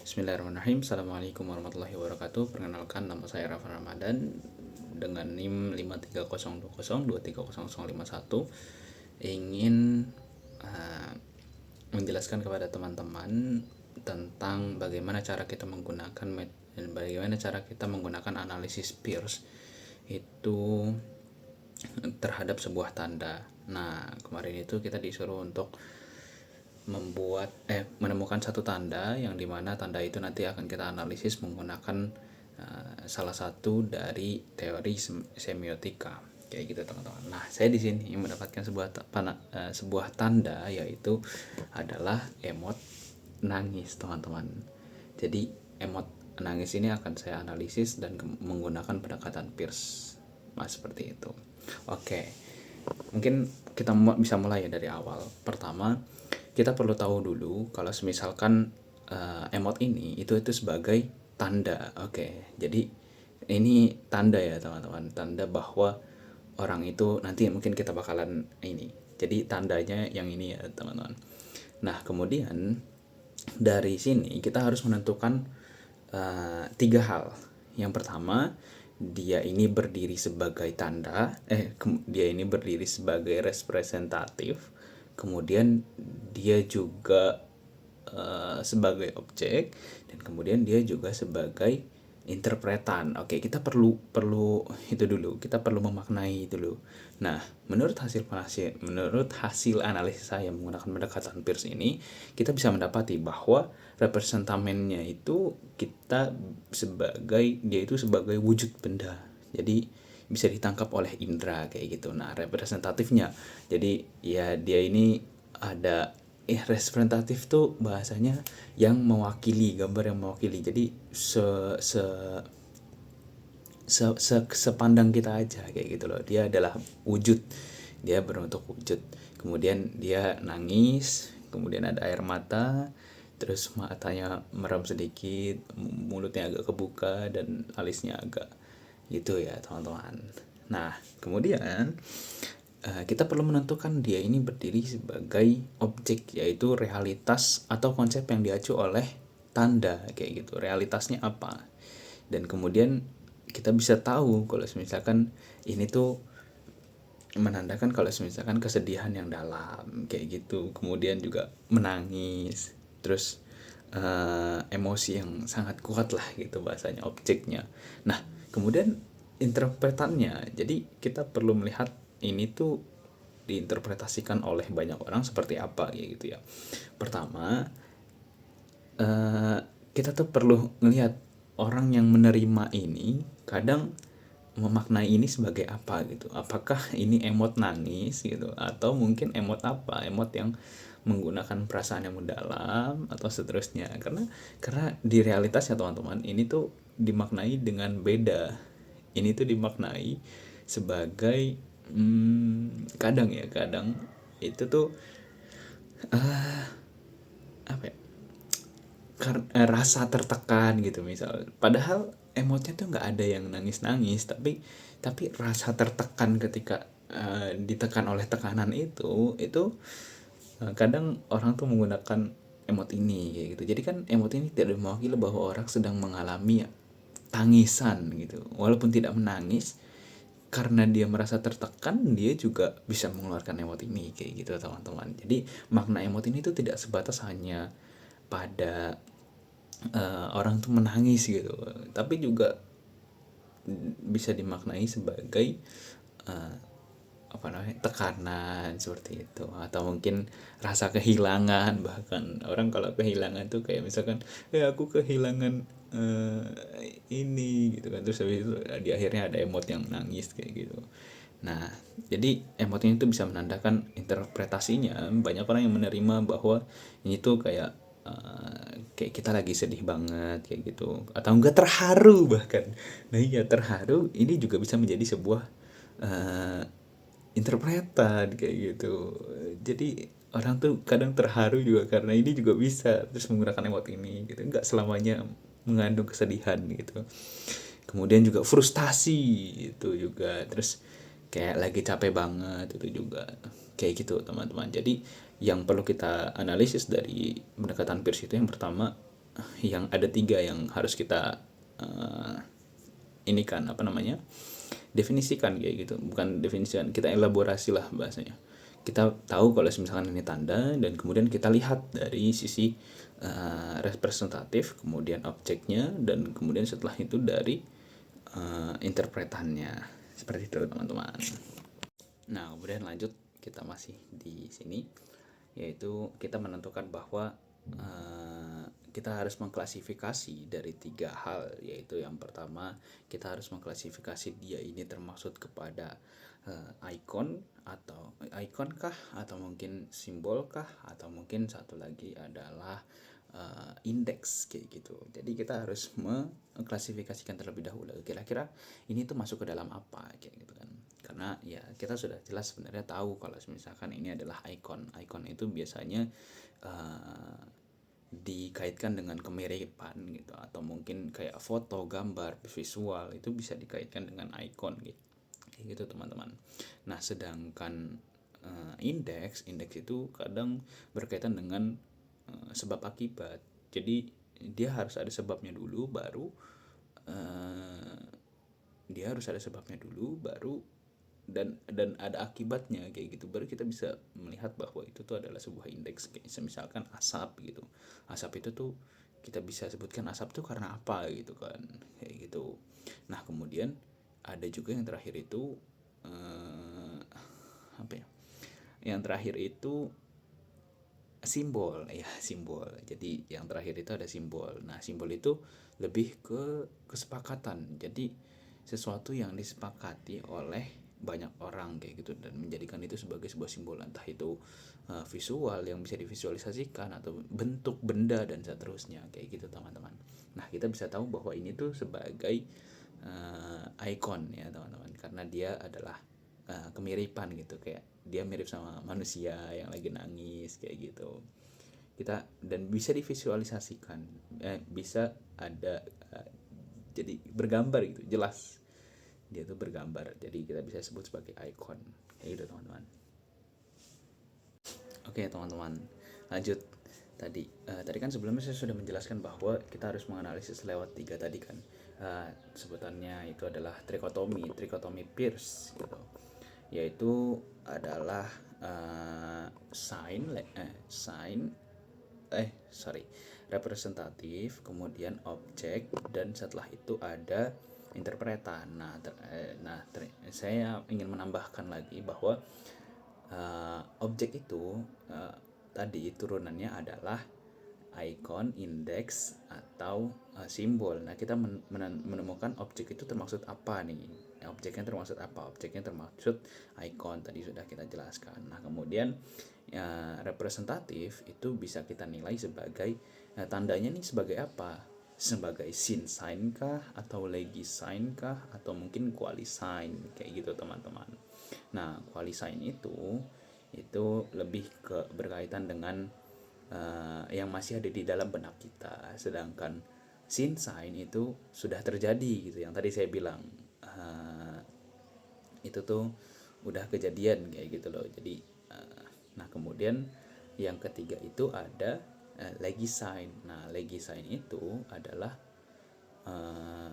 Bismillahirrahmanirrahim. Assalamualaikum warahmatullahi wabarakatuh. Perkenalkan, nama saya Rafa Ramadan dengan NIM 53020230051. Ingin menjelaskan kepada teman-teman tentang bagaimana cara kita menggunakan dan bagaimana cara kita menggunakan analisis Peirce itu terhadap sebuah tanda. Nah, kemarin itu kita disuruh untuk menemukan satu tanda yang dimana tanda itu nanti akan kita analisis menggunakan salah satu dari teori semiotika kayak gitu teman-teman. Nah, saya di sini mendapatkan sebuah tanda, yaitu adalah emot nangis teman-teman. Jadi emot nangis ini akan saya analisis dan menggunakan pendekatan Peirce. Seperti itu. Oke, mungkin kita bisa mulai ya dari awal. Pertama, kita perlu tahu dulu kalau misalkan emot ini itu sebagai tanda. Oke, jadi ini tanda ya teman-teman, tanda bahwa orang itu nanti mungkin kita bakalan ini. Jadi tandanya yang ini ya teman-teman. Nah, kemudian dari sini kita harus menentukan 3 hal. Yang pertama, dia ini berdiri sebagai tanda, dia ini berdiri sebagai representatif. Kemudian dia juga sebagai objek, dan kemudian dia juga sebagai interpretan. Oke, kita perlu itu dulu. Kita perlu memaknai itu dulu. Nah, menurut hasil analisis saya menggunakan pendekatan Peirce ini, kita bisa mendapati bahwa representamennya itu dia itu sebagai wujud benda. Jadi bisa ditangkap oleh indera kayak gitu. Nah, representatifnya, jadi ya dia ini ada representatif tuh bahasanya yang mewakili, gambar yang mewakili. Jadi sepandang kita aja kayak gitu loh. Dia adalah wujud, dia berbentuk wujud. Kemudian dia nangis, kemudian ada air mata, terus matanya merem sedikit, mulutnya agak kebuka, dan alisnya agak gitu ya teman-teman. Nah, kemudian kita perlu menentukan dia ini berdiri sebagai objek, yaitu realitas atau konsep yang diacu oleh tanda kayak gitu. Realitasnya apa? Dan kemudian kita bisa tahu kalau misalkan ini tuh menandakan kalau misalkan kesedihan yang dalam kayak gitu. Kemudian juga menangis, terus emosi yang sangat kuat lah gitu bahasanya objeknya. Nah, kemudian interpretannya, jadi kita perlu melihat ini tuh diinterpretasikan oleh banyak orang seperti apa kayak gitu ya. Pertama, kita tuh perlu melihat orang yang menerima ini kadang memaknai ini sebagai apa gitu. Apakah ini emot nangis gitu, atau mungkin emot apa? Emot yang menggunakan perasaan yang mendalam atau seterusnya. Karena di realitas ya teman-teman, ini tuh dimaknai dengan beda. Ini tuh dimaknai sebagai kadang itu tuh apa ya? Rasa tertekan gitu misal. Padahal emotnya tuh nggak ada yang nangis-nangis, tapi rasa tertekan ketika ditekan oleh tekanan itu kadang orang tuh menggunakan emot ini kayak gitu. Jadi kan emot ini tidak mewakili bahwa orang sedang mengalami tangisan gitu. Walaupun tidak menangis, karena dia merasa tertekan, dia juga bisa mengeluarkan emot ini kayak gitu teman-teman. Jadi makna emot ini tuh tidak sebatas hanya pada orang tuh menangis gitu, tapi juga bisa dimaknai sebagai tekanan seperti itu, atau mungkin rasa kehilangan. Bahkan orang kalau kehilangan tuh kayak misalkan aku kehilangan ini gitu kan, terus habis itu di akhirnya ada emot yang nangis kayak gitu. Nah, jadi emot ini tuh bisa menandakan interpretasinya. Banyak orang yang menerima bahwa ini tuh kayak kayak kita lagi sedih banget kayak gitu, atau enggak terharu bahkan. Nah iya, terharu ini juga bisa menjadi sebuah interpretan kayak gitu. Jadi orang tuh kadang terharu juga karena ini juga bisa, terus menggunakan emot ini gitu. Enggak selamanya mengandung kesedihan gitu. Kemudian juga frustasi itu juga, terus kayak lagi capek banget itu juga kayak gitu teman-teman. Jadi yang perlu kita analisis dari pendekatan Peirce itu, yang pertama yang ada tiga yang harus kita ini kan apa namanya, definisikan kayak gitu, bukan definisikan, kita elaborasi lah bahasanya. Kita tahu kalau misalkan ini tanda, dan kemudian kita lihat dari sisi representatif, kemudian objeknya, dan kemudian setelah itu dari interpretannya, seperti itu teman-teman. Nah kemudian lanjut, kita masih di sini, yaitu kita menentukan bahwa kita harus mengklasifikasi dari tiga hal, yaitu yang pertama kita harus mengklasifikasi dia ini termaksud kepada icon atau icon kah, atau mungkin simbol kah, atau mungkin satu lagi adalah indeks kayak gitu. Jadi kita harus mengklasifikasikan terlebih dahulu kira-kira ini tuh masuk ke dalam apa kayak gitu kan. Karena ya kita sudah jelas sebenarnya tahu kalau misalkan ini adalah icon. Icon itu biasanya dikaitkan dengan kemiripan gitu, atau mungkin kayak foto, gambar, visual itu bisa dikaitkan dengan icon gitu. Kayak gitu teman-teman. Nah, sedangkan indeks itu kadang berkaitan dengan sebab akibat. Jadi dia harus ada sebabnya dulu baru dan ada akibatnya kayak gitu, baru kita bisa melihat bahwa itu tuh adalah sebuah indeks. Kayak misalkan asap gitu, asap itu tuh kita bisa sebutkan asap tuh karena apa gitu kan, kayak gitu. Nah kemudian ada juga yang terakhir itu apa ya, yang terakhir itu simbol ya, simbol. Jadi yang terakhir itu ada simbol. Nah simbol itu lebih ke kesepakatan, jadi sesuatu yang disepakati oleh banyak orang kayak gitu, dan menjadikan itu sebagai sebuah simbol, entah itu visual yang bisa divisualisasikan, atau bentuk benda, dan seterusnya kayak gitu teman-teman. Nah kita bisa tahu bahwa ini tuh sebagai icon ya teman-teman, karena dia adalah kemiripan gitu, kayak dia mirip sama manusia yang lagi nangis kayak gitu. Kita dan bisa divisualisasikan, bisa ada jadi bergambar gitu, jelas dia tuh bergambar, jadi kita bisa sebut sebagai icon kayak gitu teman-teman. Oke teman-teman, lanjut. Tadi kan sebelumnya saya sudah menjelaskan bahwa kita harus menganalisis lewat tiga tadi kan. Sebutannya itu adalah trikotomi Peirce gitu, yaitu adalah representatif, kemudian objek, dan setelah itu ada interpretan. Saya ingin menambahkan lagi bahwa objek itu tadi turunannya adalah icon, indeks, atau simbol. Nah kita menemukan objek itu termaksud apa nih. Objeknya termaksud apa? Objeknya termaksud icon, tadi sudah kita jelaskan. Nah kemudian representatif itu bisa kita nilai sebagai tandanya nih sebagai apa, sebagai sin sign kah, atau legi sign kah, atau mungkin quali sign kayak gitu teman-teman. Nah quali sign itu lebih ke berkaitan dengan yang masih ada di dalam benak kita, sedangkan sin sign itu sudah terjadi gitu, yang tadi saya bilang itu tuh udah kejadian kayak gitu loh. Jadi nah kemudian yang ketiga itu ada legi sign. Nah legi sign itu adalah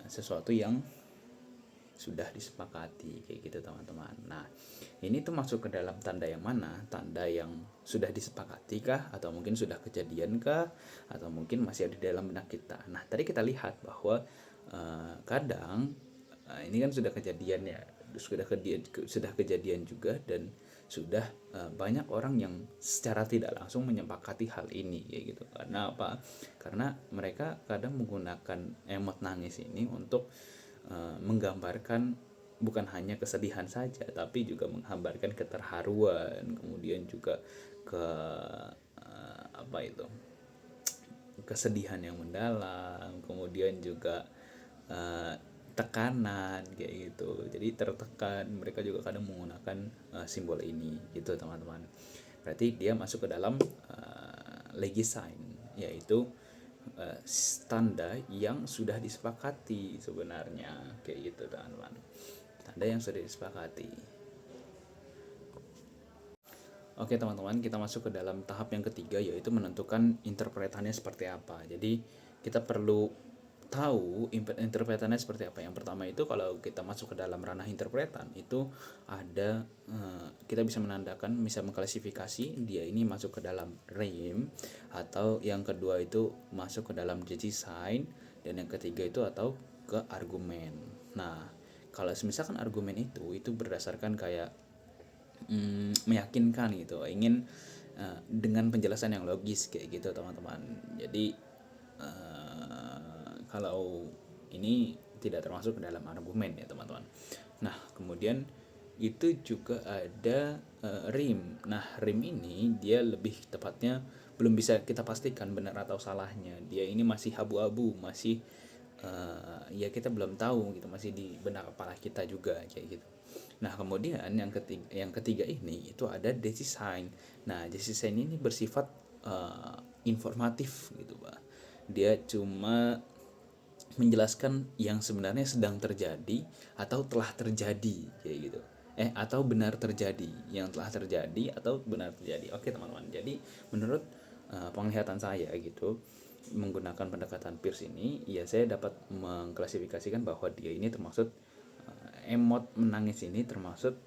sesuatu yang sudah disepakati kayak gitu teman-teman. Nah ini tuh masuk ke dalam tanda yang mana? Tanda yang sudah disepakati kah, atau mungkin sudah kejadian kah, atau mungkin masih ada di dalam benak kita. Nah tadi kita lihat bahwa kadang ini kan sudah kejadian ya, sudah kejadian juga, dan sudah banyak orang yang secara tidak langsung menyepakati hal ini kayak gitu. Karena apa? Karena mereka kadang menggunakan emot nangis ini untuk menggambarkan bukan hanya kesedihan saja, tapi juga menggambarkan keterharuan, kemudian juga ke apa itu, kesedihan yang mendalam, kemudian juga tekanan kayak gitu. Jadi tertekan, mereka juga kadang menggunakan simbol ini gitu teman-teman. Berarti dia masuk ke dalam legi sign, yaitu tanda yang sudah disepakati sebenarnya kayak gitu teman-teman. Tanda yang sudah disepakati. Oke teman-teman, kita masuk ke dalam tahap yang ketiga, yaitu menentukan interpretannya seperti apa. Jadi kita perlu tahu interpretannya seperti apa. Yang pertama itu kalau kita masuk ke dalam ranah interpretan itu ada kita bisa menandakan, bisa mengklasifikasi dia ini masuk ke dalam rhyme, atau yang kedua itu masuk ke dalam design, dan yang ketiga itu atau ke argumen. Nah, kalau misalkan argumen itu berdasarkan kayak meyakinkan gitu, ingin dengan penjelasan yang logis kayak gitu teman-teman. Jadi kalau ini tidak termasuk ke dalam argumen ya teman-teman. Nah kemudian itu juga ada rim. Nah rim ini dia lebih tepatnya belum bisa kita pastikan benar atau salahnya. Dia ini masih abu-abu, masih ya kita belum tahu gitu, masih di benak kepala kita juga kayak gitu. Nah kemudian yang ketiga ini itu ada design. Nah design ini bersifat informatif gitu Pak. Dia cuma menjelaskan yang sebenarnya sedang terjadi atau telah terjadi kayak gitu, atau benar terjadi, yang telah terjadi atau benar terjadi. Oke teman-teman, jadi menurut penglihatan saya gitu, menggunakan pendekatan Peirce ini ya saya dapat mengklasifikasikan bahwa dia ini termasuk emot menangis ini termasuk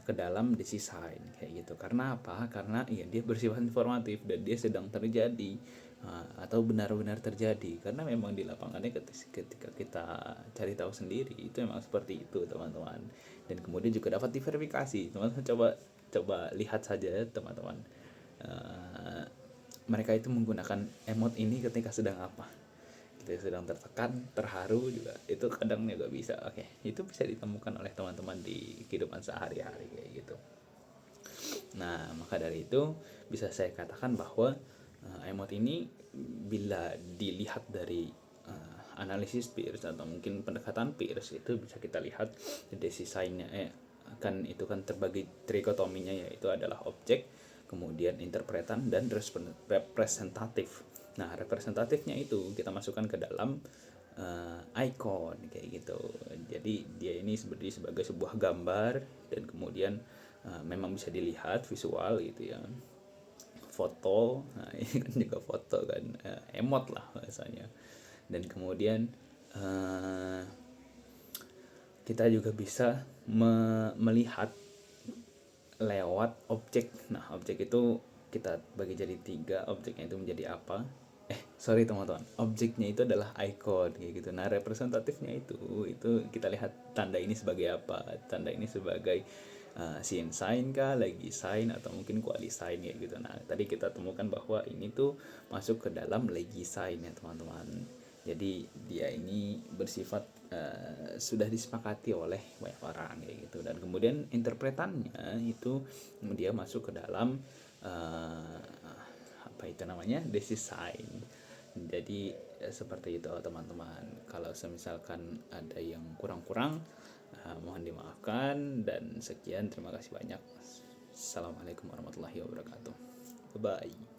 ke dalam design kayak gitu. Karena apa? Karena ya dia bersifat informatif dan dia sedang terjadi atau benar-benar terjadi, karena memang di lapangannya ketika kita cari tahu sendiri itu memang seperti itu teman-teman. Dan kemudian juga dapat diverifikasi teman-teman. Coba lihat saja teman-teman, mereka itu menggunakan emot ini ketika sedang apa, kita sedang tertekan, terharu juga itu kadang juga bisa. Oke, itu bisa ditemukan oleh teman-teman di kehidupan sehari-hari kayak gitu. Nah maka dari itu bisa saya katakan bahwa emot ini bila dilihat dari analisis Peirce atau mungkin pendekatan Peirce itu bisa kita lihat desainnya kan itu kan terbagi trikotominya, yaitu adalah objek, kemudian interpretan, dan representatif. Nah representatifnya itu kita masukkan ke dalam icon kayak gitu. Jadi dia ini sebagai sebuah gambar, dan kemudian memang bisa dilihat visual gitu ya, foto. Nah ini kan juga foto kan, emot lah bahasanya. Dan kemudian kita juga bisa melihat lewat objek. Nah objek itu kita bagi jadi 3, objeknya itu menjadi apa. Sorry teman-teman, objeknya itu adalah icon kayak gitu. Nah representatifnya itu kita lihat tanda ini sebagai apa, tanda ini sebagai sin sign kah, legi sign, atau mungkin quali sign kayak gitu. Nah tadi kita temukan bahwa ini tuh masuk ke dalam legi sign ya teman-teman. Jadi dia ini bersifat sudah disepakati oleh banyak orang kayak gitu. Dan kemudian interpretannya itu dia masuk ke dalam apa itu namanya, design. Jadi seperti itu teman-teman. Kalau misalkan ada yang kurang-kurang mohon dimaafkan, dan sekian, terima kasih banyak. Assalamualaikum warahmatullahi wabarakatuh. Bye bye.